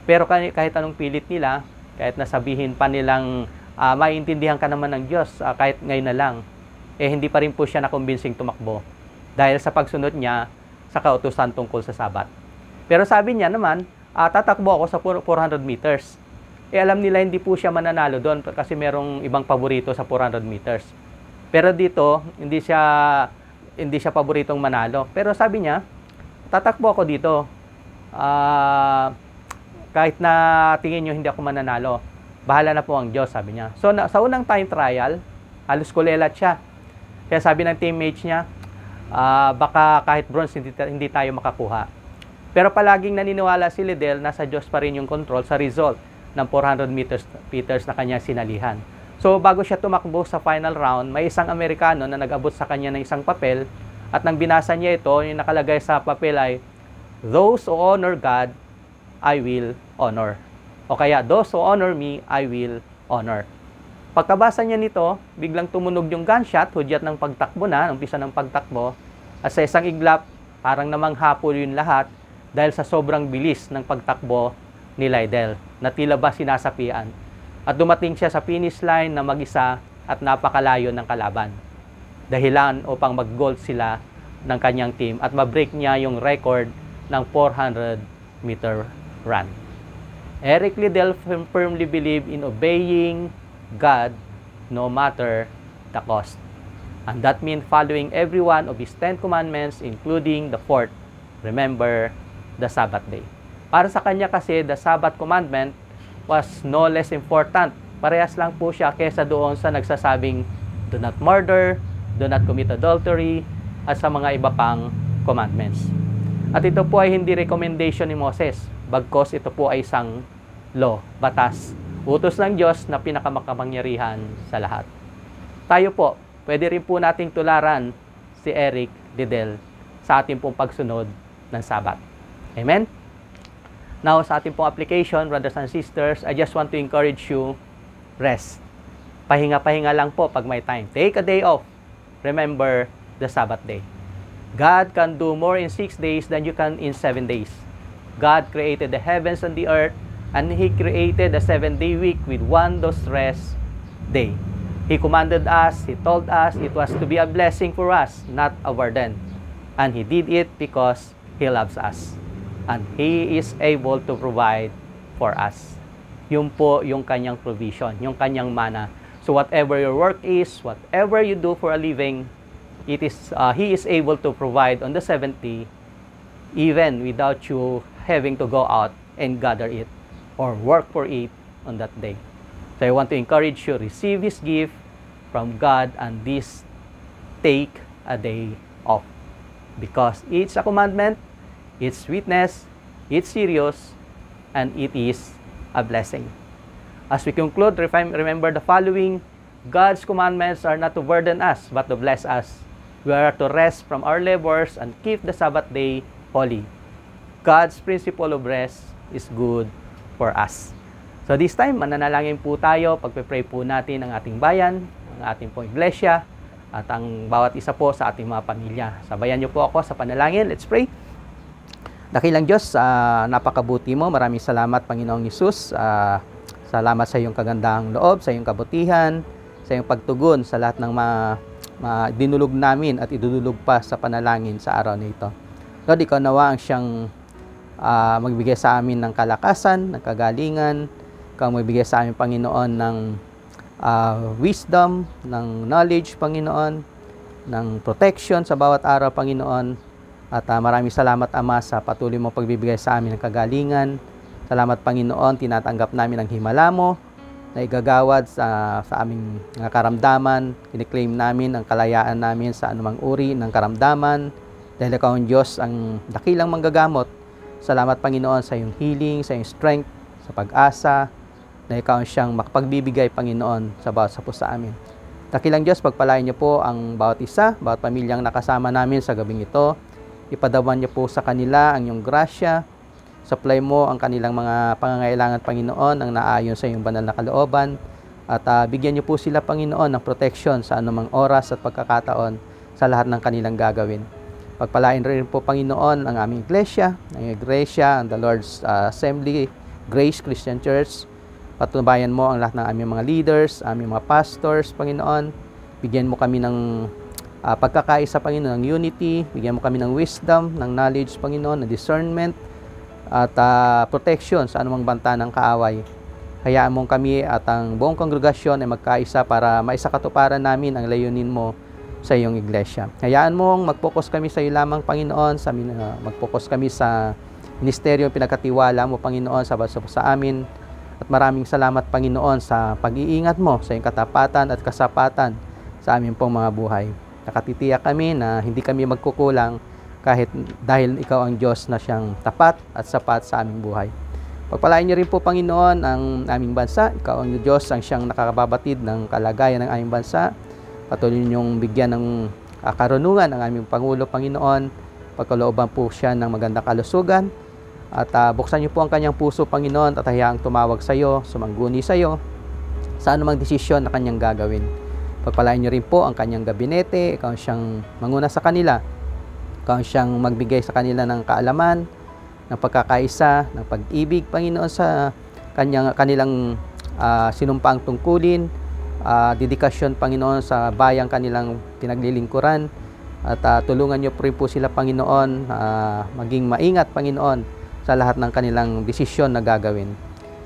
Pero kahit anong pilit nila, kahit nasabihin pa nilang maiintindihan ka naman ng Diyos, kahit ngayon na lang, hindi pa rin po siya nakumbinsing tumakbo. Dahil sa pagsunod niya sa kautusan tungkol sa Sabat. Pero sabi niya naman, tatakbo ako sa 400 meters. Alam nila hindi po siya mananalo doon kasi merong ibang paborito sa 400 meters. Pero dito, hindi siya paboritong manalo. Pero sabi niya, tatakbo ako dito. Kahit na tingin nyo hindi ako mananalo, bahala na po ang Diyos, sabi niya. So, sa unang time trial, halos kulelat siya. Kaya sabi ng teammates niya, baka kahit bronze hindi tayo makakuha. Pero palaging naniniwala si Liddell na sa Diyos pa rin yung control sa result ng 400 meters na kanya sinalihan. So, bago siya tumakbo sa final round, may isang Amerikano na nag-abot sa kanya ng isang papel at nang binasa niya ito, yung nakalagay sa papel ay, "Those who honor God, I will honor." O kaya, "Those who honor me, I will honor." Pagkabasa niya nito, biglang tumunog yung gunshot, hudyat ng pagtakbo na, umpisa ng pagtakbo, at sa isang iglap, parang namanghapol yun lahat dahil sa sobrang bilis ng pagtakbo ni Liddell, na tila ba sinasapian. At dumating siya sa finish line na mag-isa at napakalayo ng kalaban. Dahilan upang mag-gold sila ng kanyang team at ma-break niya yung record ng 400 meter run. Eric Liddell firmly believed in obeying God no matter the cost. And that means following every one of His 10 commandments, including the 4th, remember the Sabbath day. Para sa kanya kasi, the Sabbath commandment was no less important. Parehas lang po siya kesa doon sa nagsasabing, do not murder, do not commit adultery, at sa mga iba pang commandments. At ito po ay hindi recommendation ni Moses, bagkos ito po ay isang law, batas, utos ng Diyos na pinakamakapangyarihan sa lahat. Tayo po, pwede rin po nating tularan si Eric Liddell sa ating pong pagsunod ng Sabat. Amen? Now, sa ating pong application, brothers and sisters, I just want to encourage you, rest. Pahinga-pahinga lang po pag may time. Take a day off. Remember the Sabbath day. God can do more in 6 days than you can in 7 days. God created the heavens and the earth, and He created a 7-day week with one rest day. He commanded us, He told us it was to be a blessing for us, not a burden. And He did it because He loves us. And He is able to provide for us. Yun po yung kanyang provision, yung kanyang mana. So whatever your work is, whatever you do for a living, He is able to provide on the 70, even without you having to go out and gather it or work for it on that day. So I want to encourage you, receive His gift from God and this take a day off. Because it's a commandment, it's witness, it's serious, and it is a blessing. As we conclude, remember the following: God's commandments are not to burden us, but to bless us. We are to rest from our labors and keep the Sabbath day holy. God's principle of rest is good for us. So this time, mananalangin po tayo, pagpe-pray po natin ang ating bayan, ang ating po iglesia, at ang bawat isa po sa ating mga pamilya. Sabayan niyo po ako sa panalangin. Let's pray. Dakilang Diyos, napakabuti mo. Maraming salamat, Panginoong Hesus. Salamat sa iyong kagandahang loob, sa iyong kabutihan, sa iyong pagtugon sa lahat ng dinulog namin at idudulog pa sa panalangin sa araw na ito. Lord, ikaw nawa ang siyang magbigay sa amin ng kalakasan, ng kagalingan. Ikaw magbigay sa amin, Panginoon, ng wisdom, ng knowledge, Panginoon, ng protection sa bawat araw, Panginoon. At maraming salamat, Ama, sa patuloy mo pagbibigay sa amin ng kagalingan. Salamat, Panginoon, tinatanggap namin ang himala mo na igagawad sa aming karamdaman. Kiniklaim namin ang kalayaan namin sa anumang uri ng karamdaman. Dahil ikaw ang Diyos, ang dakilang manggagamot. Salamat, Panginoon, sa iyong healing, sa iyong strength, sa pag-asa, na ikaw ang siyang makapagbibigay, Panginoon, sa bawat sapo sa amin. Dakilang Diyos, pagpalain niyo po ang bawat isa, bawat pamilyang nakasama namin sa gabing ito. Ipadawan niyo po sa kanila ang iyong grasya. Supply mo ang kanilang mga pangangailangan, Panginoon, ang naayon sa iyong banal na kalooban. At bigyan niyo po sila, Panginoon, ng protection sa anumang oras at pagkakataon sa lahat ng kanilang gagawin. Pagpalain rin po, Panginoon, ang aming iglesia, ang iglesia, ang The Lord's Assembly, Grace Christian Church. Patubayan mo ang lahat ng aming mga leaders, aming mga pastors, Panginoon. Bigyan mo kami ng pagkakaisa, Panginoon, ng unity. Bigyan mo kami ng wisdom, ng knowledge, Panginoon, ng discernment, at protection sa anumang banta ng kaaway. Hayaan mo kami at ang buong kongregasyon ay magkaisa para maisakatuparan namin ang layunin mo sa iyong iglesia. Hayaan mong mag-focus kami sa iyo lamang, Panginoon. Mag-focus kami sa ministeryo pinagkatiwala mo, Panginoon, sa amin. At maraming salamat, Panginoon, sa pag-iingat mo, sa iyong katapatan at kasapatan sa aming pong mga buhay. Nakatitiyak kami na hindi kami magkukulang kahit dahil ikaw ang Diyos na siyang tapat at sapat sa aming buhay. Pagpalain niyo rin po, Panginoon, ang aming bansa. Ikaw ang Diyos ang siyang nakakababatid ng kalagayan ng aming bansa. Patuloy niyong bigyan ng karunungan ang aming Pangulo, Panginoon. Pagkalooban po siya ng magandang kalusugan. At buksan niyo po ang kanyang puso, Panginoon, at hayaang tumawag sa iyo, sumangguni sa iyo, sa anumang desisyon na kanyang gagawin. Pagpalain niyo rin po ang kanyang gabinete. Ikaw siyang manguna sa kanila. Ikaw siyang magbigay sa kanila ng kaalaman, ng pagkakaisa, ng pag-ibig, Panginoon, sa kanilang sinumpaang tungkulin, dedikasyon, Panginoon, sa bayang kanilang pinaglilingkuran. At tulungan niyo rin po sila, Panginoon, maging maingat, Panginoon, sa lahat ng kanilang desisyon na gagawin.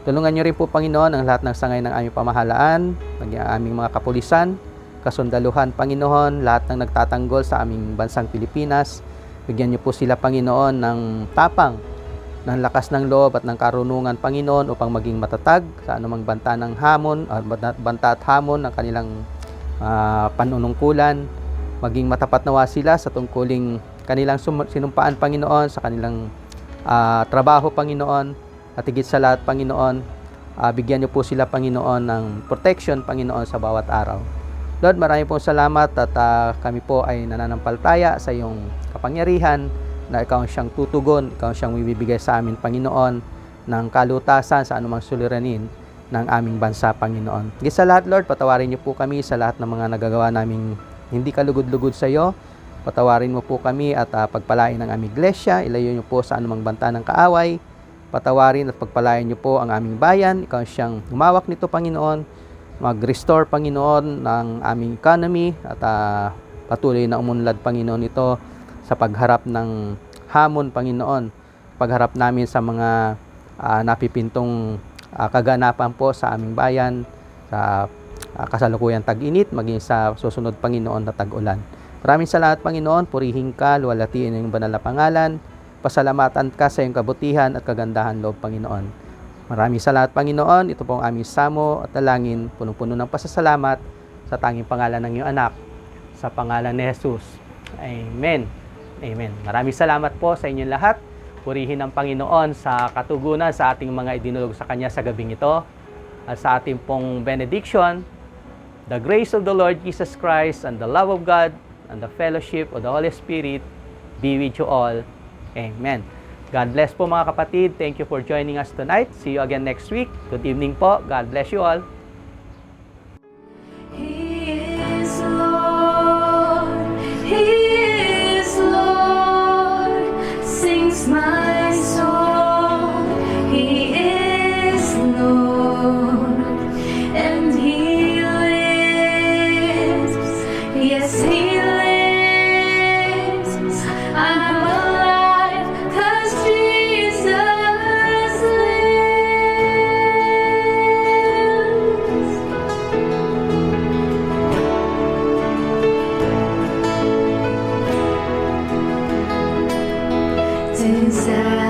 Tulungan niyo rin po, Panginoon, ang lahat ng sangay ng aming pamahalaan, aming mga kapulisan, kasundaluhan, Panginoon, lahat ng nagtatanggol sa aming bansang Pilipinas. Bigyan niyo po sila, Panginoon, ng tapang, ng lakas ng loob at ng karunungan, Panginoon, upang maging matatag sa anumang banta ng hamon, banta at hamon ng kanilang panunungkulan. Maging matapat nawa sila sa tungkuling kanilang sinumpaan, Panginoon, sa kanilang trabaho, Panginoon, at higit sa lahat, Panginoon, bigyan niyo po sila, Panginoon, ng protection, Panginoon, sa bawat araw. Lord, maraming pong salamat at kami po ay nananampalataya sa iyong kapangyarihan na ikaw ang siyang tutugon, ikaw ang siyang bibigay sa amin, Panginoon, ng kalutasan sa anumang suliranin ng aming bansa, Panginoon. Higit sa lahat, Lord, patawarin niyo po kami sa lahat ng mga nagagawa naming hindi kalugod-lugod sa iyo. Patawarin mo po kami at pagpalain ang aming iglesia. Ilayo niyo po sa anumang banta ng kaaway. Patawarin at pagpalain niyo po ang aming bayan. Ikaw siyang humawak nito, Panginoon. mag-restore, Panginoon, ng aming economy at patuloy na umunlad, Panginoon, ito sa pagharap ng hamon, Panginoon. Pagharap namin sa mga napipintong kaganapan po sa aming bayan, sa kasalukuyang tag-init, maging sa susunod, Panginoon, na tag-ulan. Maraming salamat, Panginoon. Purihin ka, luwalhatiin ang iyong banal na pangalan. Pasalamatan ka sa iyong kabutihan at kagandahan loob, Panginoon. Maraming salamat, Panginoon. Ito po ang aming samo at dalangin, punong-puno ng pasasalamat sa tanging pangalan ng iyong anak, sa pangalan ni Jesus. Amen. Amen. Maraming salamat po sa inyong lahat. Purihin ang Panginoon sa katugunan sa ating mga idinulog sa Kanya sa gabing ito. At sa ating pong benediction, the grace of the Lord Jesus Christ and the love of God and the fellowship of the Holy Spirit be with you all. Amen. God bless po mga kapatid. Thank you for joining us tonight. See you again next week. Good evening po. God bless you all. He is Lord, He is Lord, sings my soul. He is Lord, and He lives. Yes, He lives. I'm alive 'cause Jesus lives. Desire